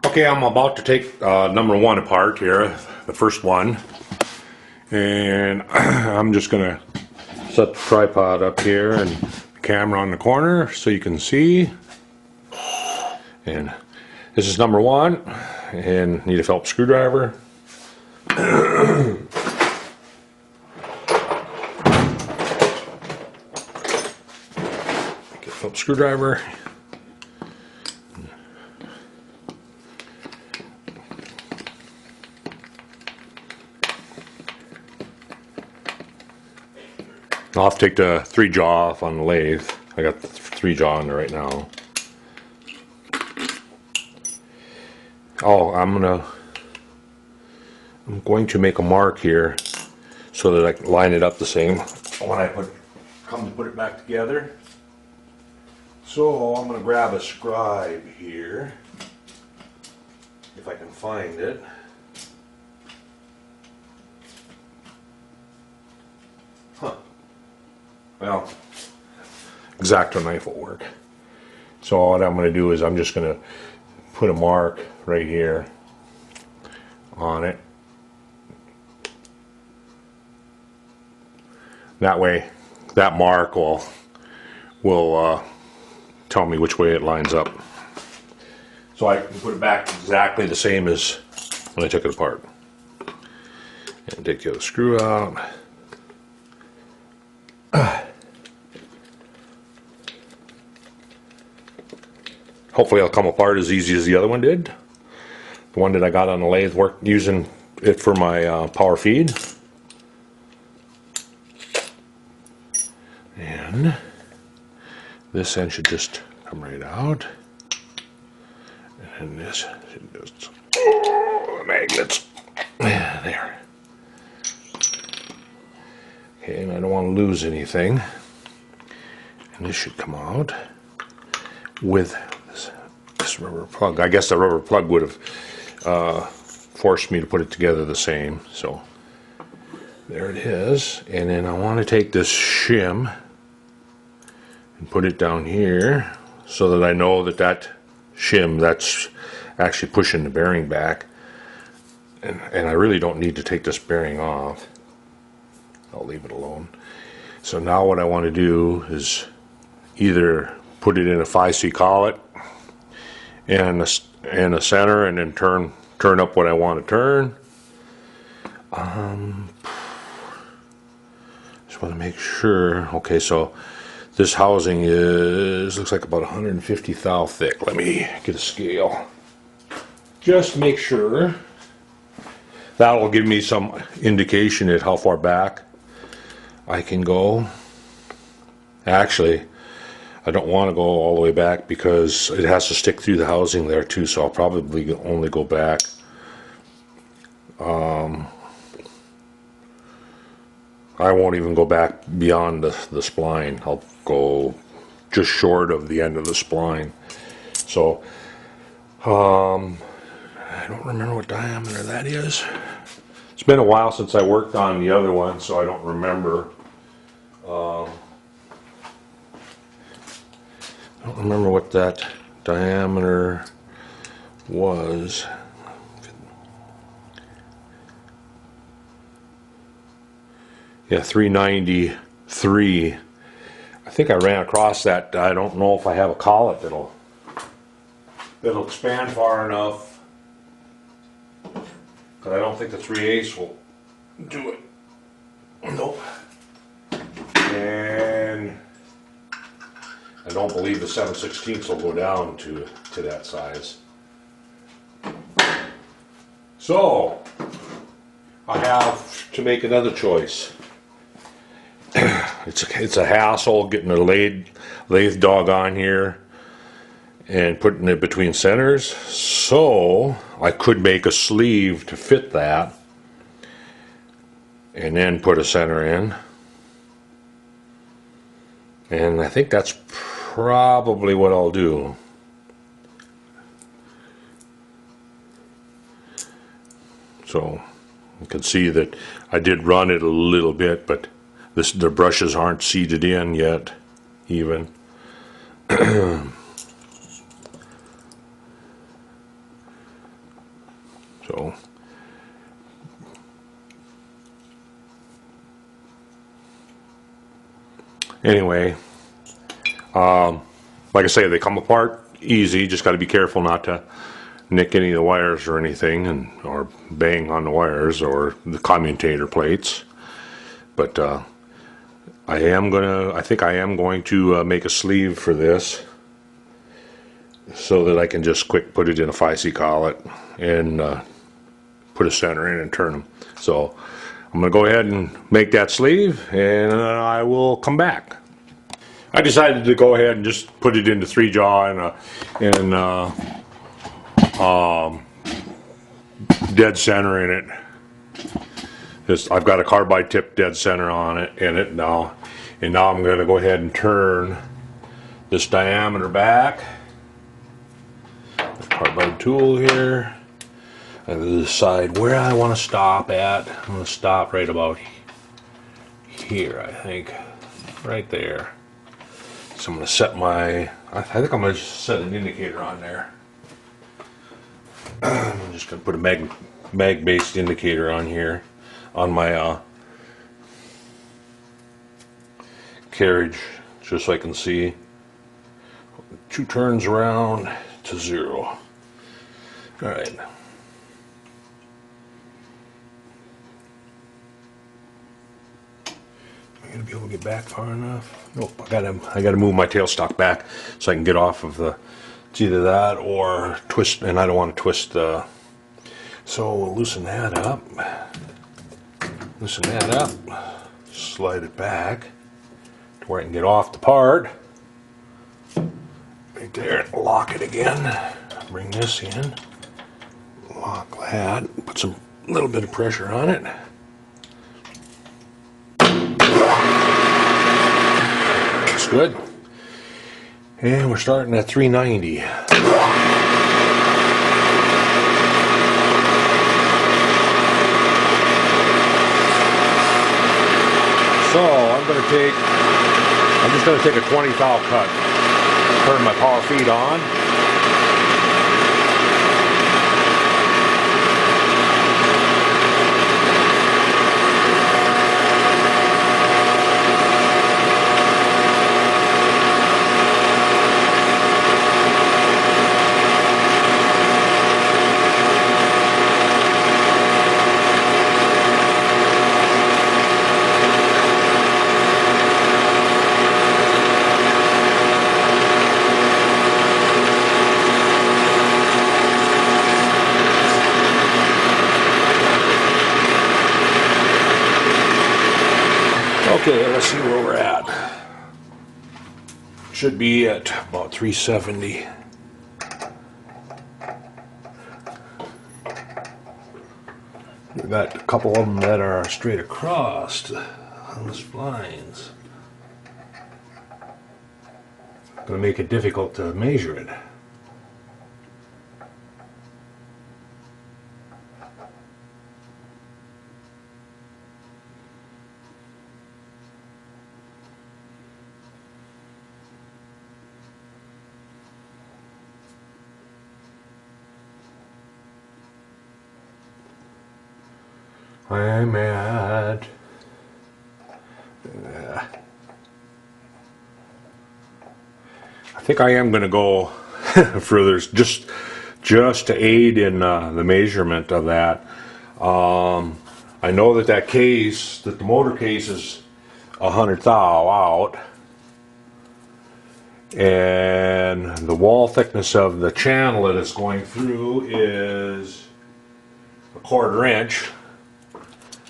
Okay, I'm about to take number one apart here, the first one, and I'm just gonna set the tripod up here and the camera on the corner so you can see. And this is number one, and need a Phillips screwdriver. Get a Phillips screwdriver. I'll have to take the 3-jaw off on the lathe. I got the 3-jaw in there right now. Oh, I'm going to make a mark here so that I can line it up the same when I come to put it back together. So I'm going to grab a scribe here, if I can find it. Huh. Well, X-Acto knife will work. So what I'm going to do is I'm just going to put a mark right here on it. That way, that mark will tell me which way it lines up. So I can put it back exactly the same as when I took it apart. And take the other screw out. Hopefully it'll come apart as easy as the other one did. The one that I got on the lathe worked using it for my power feed. And this end should just come right out. And this should just, oh, the magnets. There. Okay, and I don't want to lose anything. And this should come out with this rubber plug. I guess the rubber plug would have forced me to put it together the same. So there it is. And then I want to take this shim and put it down here so that I know that that shim, that's actually pushing the bearing back. And I really don't need to take this bearing off. I'll leave it alone. So now what I want to do is either put it in a 5C collet and a center, and then turn up what I want to turn. Just want to make sure. Okay, so this housing looks like about 150 thou thick. Let me get a scale. Just make sure. That'll give me some indication at how far back I can go. Actually, I don't want to go all the way back because it has to stick through the housing there too, so I'll probably only go back I won't even go back beyond the spline. I'll go just short of the end of the spline. So I don't remember what diameter that is. It's been a while since I worked on the other one, so I don't remember. I don't remember what that diameter was. Yeah, 393. I think I ran across that. I don't know if I have a collet that'll expand far enough, because I don't think the 3/8 will do it. Nope. And I don't believe the 7/16 will go down to that size. So I have to make another choice. It's a hassle getting a lathe dog on here and putting it between centers. So I could make a sleeve to fit that and then put a center in. And I think that's probably what I'll do. So you can see that I did run it a little bit, but the brushes aren't seated in yet, even. So anyway, like I say, they come apart easy. Just got to be careful not to nick any of the wires or anything, and or bang on the wires or the commutator plates. But I think I am going to make a sleeve for this, so that I can just quick put it in a 5C collet and put a center in and turn them. So I'm going to go ahead and make that sleeve, and I will come back. I decided to go ahead and just put it into 3-jaw and dead center in it. I've got a carbide tip dead center on it in it now, and now I'm going to go ahead and turn this diameter back. The carbide tool here. And decide where I want to stop at. I'm going to stop right about here, I think, right there. So I'm going to set my. I think I'm going to set an indicator on there. I'm just going to put a mag-based indicator on here, on my carriage, just so I can see. 2 turns around to 0. All right. Am I gonna be able to get back far enough? Nope. I gotta move my tailstock back so I can get off of the. It's either that or twist, and I don't want to twist the. So we'll loosen that up. Loosen that up. Slide it back to where I can get off the part. Right there. Lock it again. Bring this in. Lock that. Put some little bit of pressure on it. That's good. And we're starting at 390. So I'm just going to take a 20 thou cut. Turn my power feed on. Okay, let's see where we're at. Should be at about 370. We've got a couple of them that are straight across on the splines. Going to make it difficult to measure it. I'm at I think I am going to go further just to aid in the measurement of that. I know that the motor case is 100 thou out, and the wall thickness of the channel that it's going through is 1/4 inch.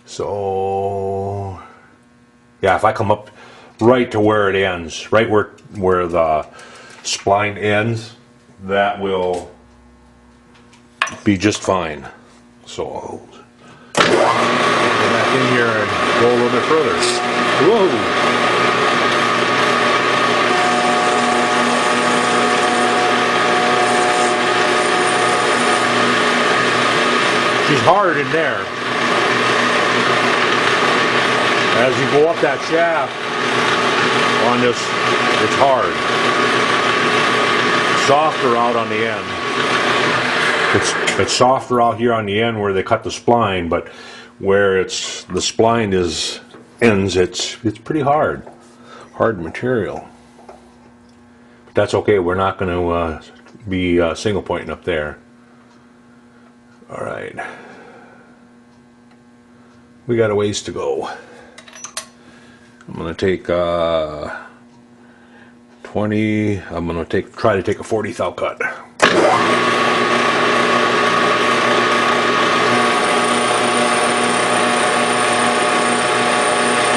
So yeah, if I come up right to where it ends, right where the spline ends, that will be just fine. So I'll go back in here and go a little bit further. Whoa! She's hard in there. As you go up that shaft on this, it's hard. Softer out on the end. It's softer out here on the end where they cut the spline, but where the spline ends, it's pretty hard material. But that's okay. We're not going to be single pointing up there. All right, we got a ways to go. I'm going to take 20. I'm going to try to take a 40 thou cut.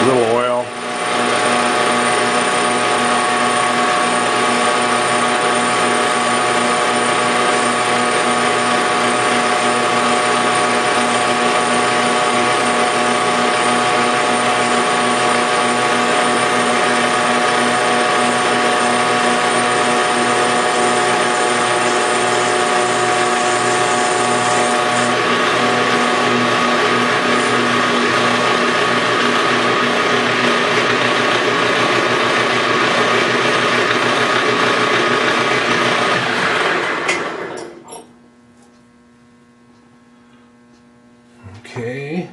A little oil. Okay.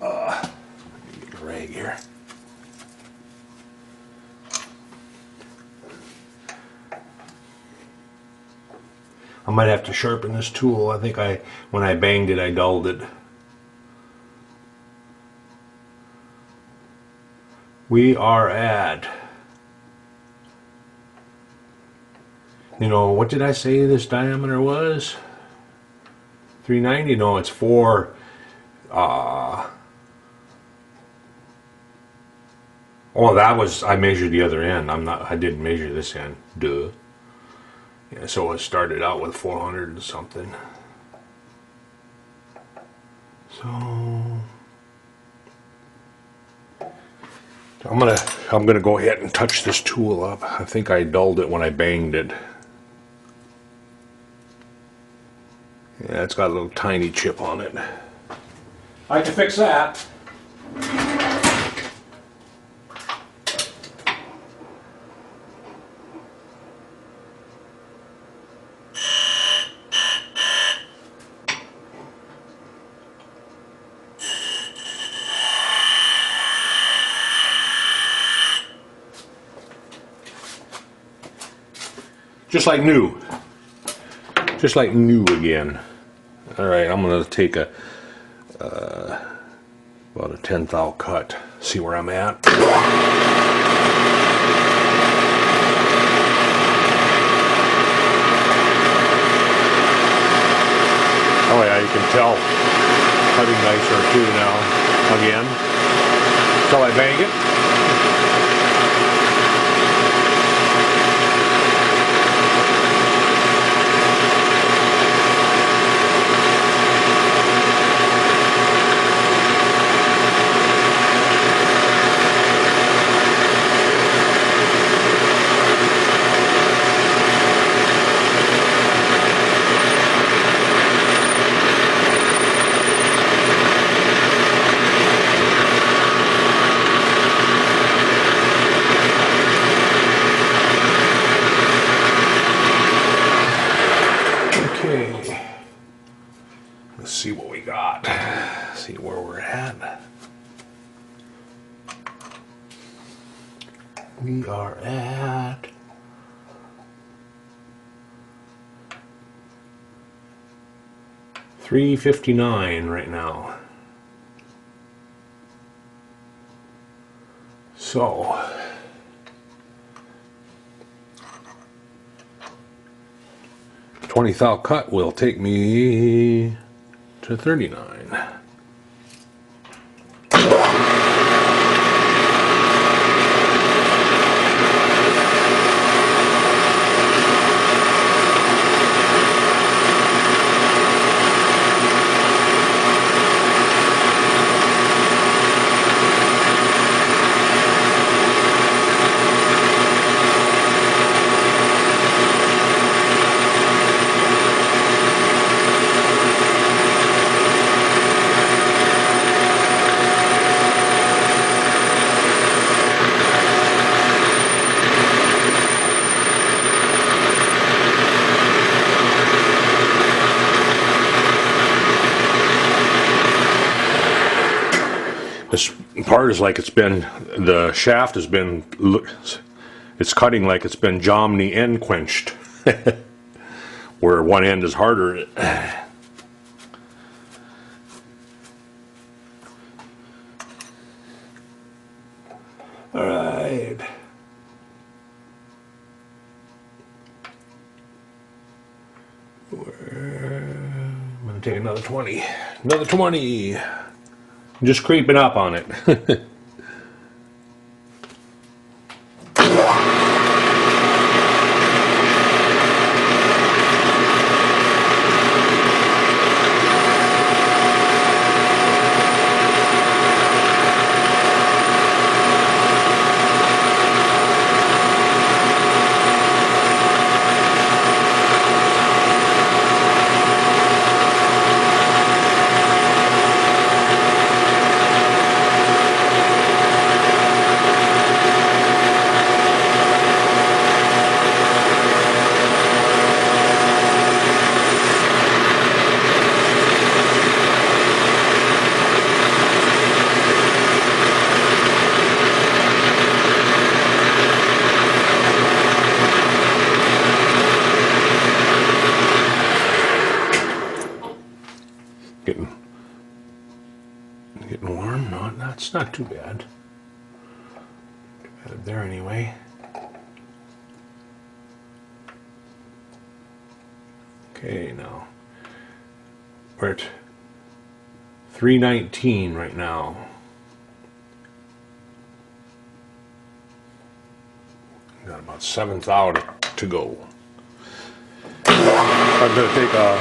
Let me get a rag here. I might have to sharpen this tool. I think when I banged it, I dulled it. We are at, what did I say this diameter was? 390? No, it's 4. Oh, that was, I measured the other end. I didn't measure this end. Duh. Yeah, so it started out with 400 and something. So I'm gonna go ahead and touch this tool up. I think I dulled it when I banged it. Yeah, it's got a little tiny chip on it. I can fix that. Just like new. Just like new again. Alright, I'm going to take about a 10 thou cut. See where I'm at. Oh yeah, you can tell cutting nicer too now. Again. Till I bang it. Let's see what we got. See where we're at. We are at $359 right now. So 20 thou cut will take me to 39. This part is like the shaft has been, it's cutting like it's been Jomny end quenched, where one end is harder. All right. I'm going to take another 20. Another 20. Just creeping up on it. Getting warm? No, that's not too bad. Too bad there anyway. Okay, now we're at 319 right now. Got about 7th out to go. I'm going to take a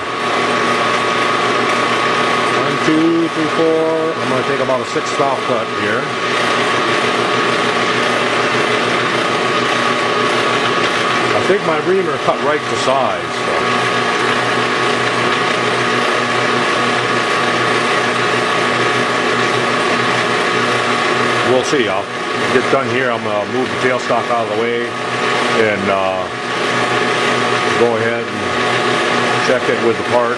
1, 2, 3, 4. I'm going to take about a 6th off cut here. I think my reamer cut right to size. So. We'll see. I'll get done here. I'm going to move the tailstock out of the way and go ahead and check it with the part.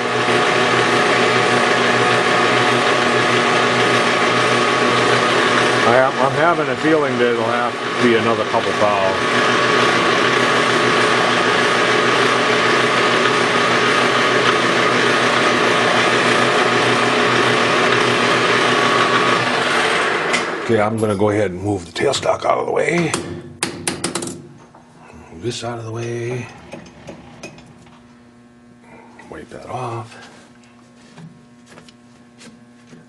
I'm having a feeling that it'll have to be another couple thou. Okay, I'm going to go ahead and move the tailstock out of the way. Move this out of the way. Wipe that off.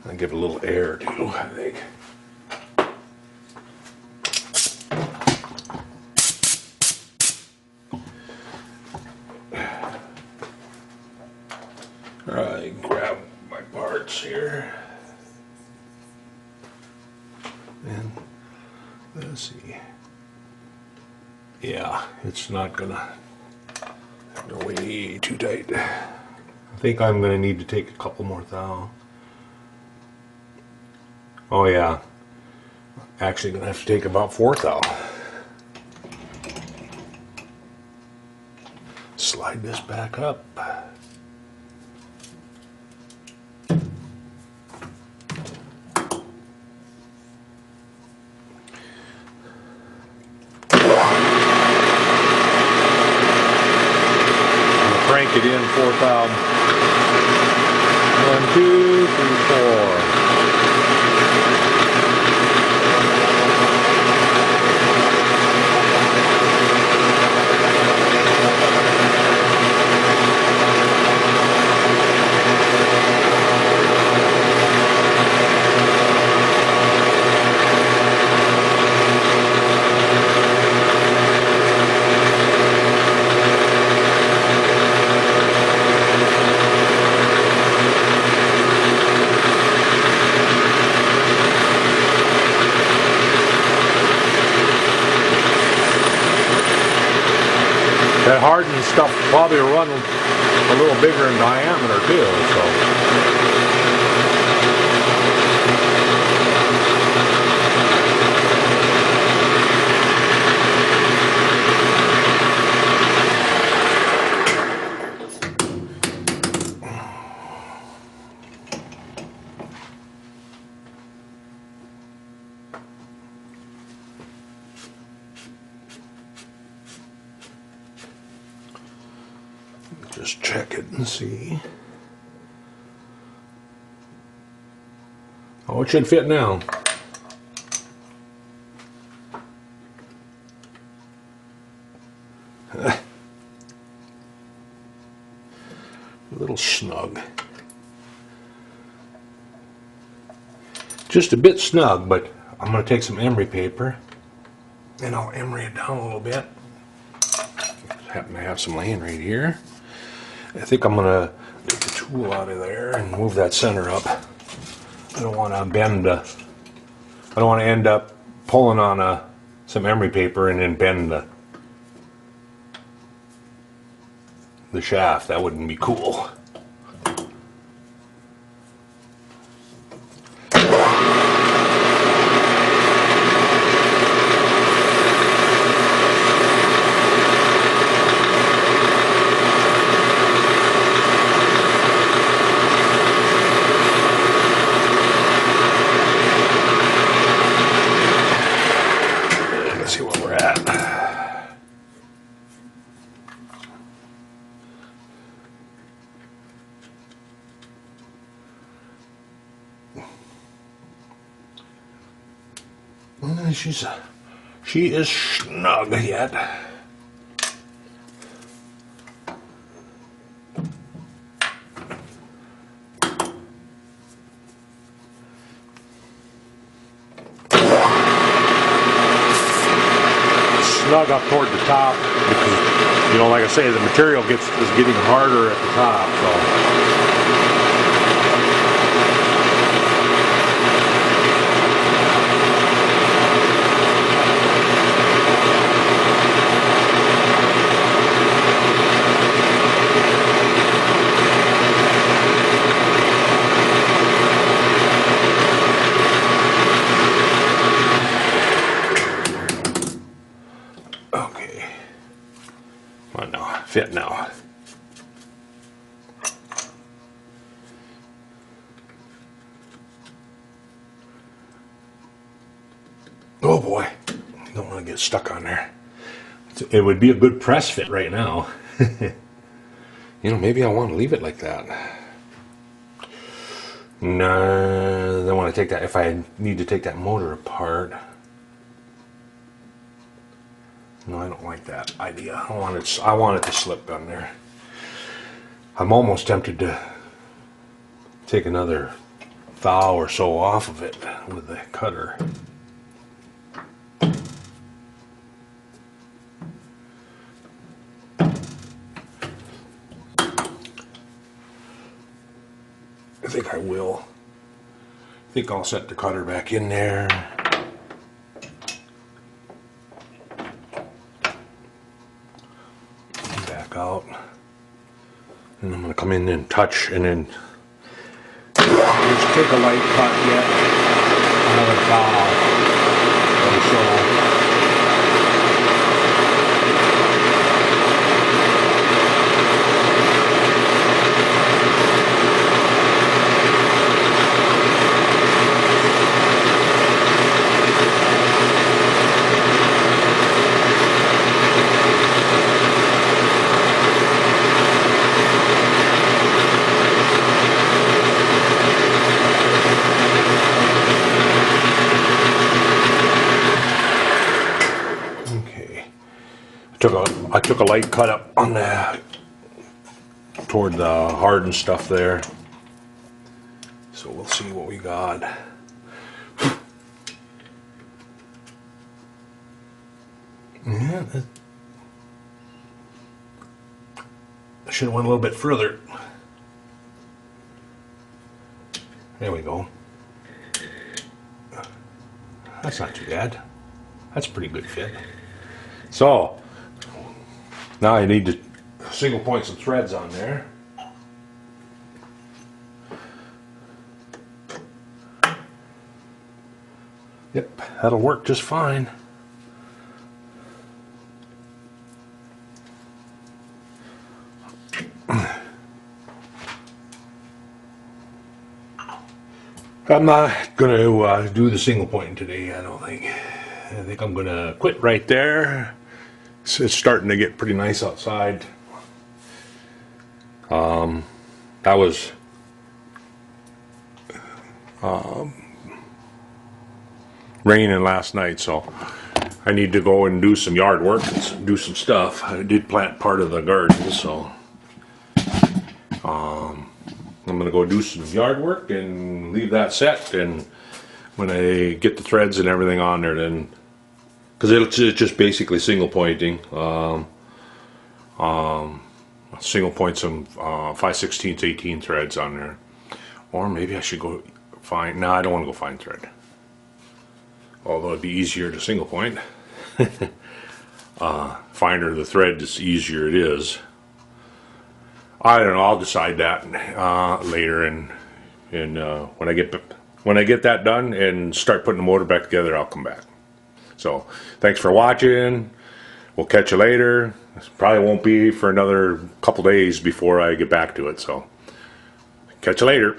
And give it a little air too, I think. Alright, grab my parts here. And let's see. Yeah, it's not gonna way too tight. I think I'm gonna need to take a couple more thou. Oh yeah, actually gonna have to take about 4 thou. Slide this back up. Crank it in 4 thou. 1, 2, 3, 4. That hardened stuff probably will run a little bigger in diameter too, so. Just check it and see. Oh, it should fit now. A little snug. Just a bit snug, but I'm going to take some emery paper and I'll emery it down a little bit. Happen to have some laying right here. I think I'm going to take the tool out of there and move that center up. I don't want to bend. I don't want to end up pulling on some emery paper and then bend the shaft. That wouldn't be cool. Let's see where we're at. She is snug yet. Snug up toward the top because, you know, like I say, the material is getting harder at the top. So. Fit now. Oh boy, don't want to get stuck on there. It would be a good press fit right now. You know, maybe I want to leave it like that. No, I want to take that, if I need to take that motor apart. No, I don't like that idea. I want it to slip down there. I'm almost tempted to take another thou or so off of it with the cutter. I think I will. I think I'll set the cutter back in there. Out, and I'm going to come in and touch, and then just take a light cut yet, another thou or so. I took a light cut up on that toward the hardened stuff there. So we'll see what we got. Yeah, I should have went a little bit further. There we go. That's not too bad. That's a pretty good fit. So now I need to single point some threads on there. Yep, that'll work just fine. I'm not going to do the single pointing today, I don't think. I think I'm going to quit right there. It's starting to get pretty nice outside. That was raining last night, so I need to go and do some yard work and do some stuff. I did plant part of the garden, so I'm gonna go do some yard work and leave that set. And when I get the threads and everything on there, then because it's just basically single pointing, single point some 5/16 18 threads on there. Or maybe I should go find. No, I don't want to go find thread. Although it'd be easier to single point. Finer the thread, the easier it is. I don't know. I'll decide that later, and when I get that done and start putting the motor back together, I'll come back. So thanks for watching. We'll catch you later. This probably won't be for another couple days before I get back to it. So catch you later.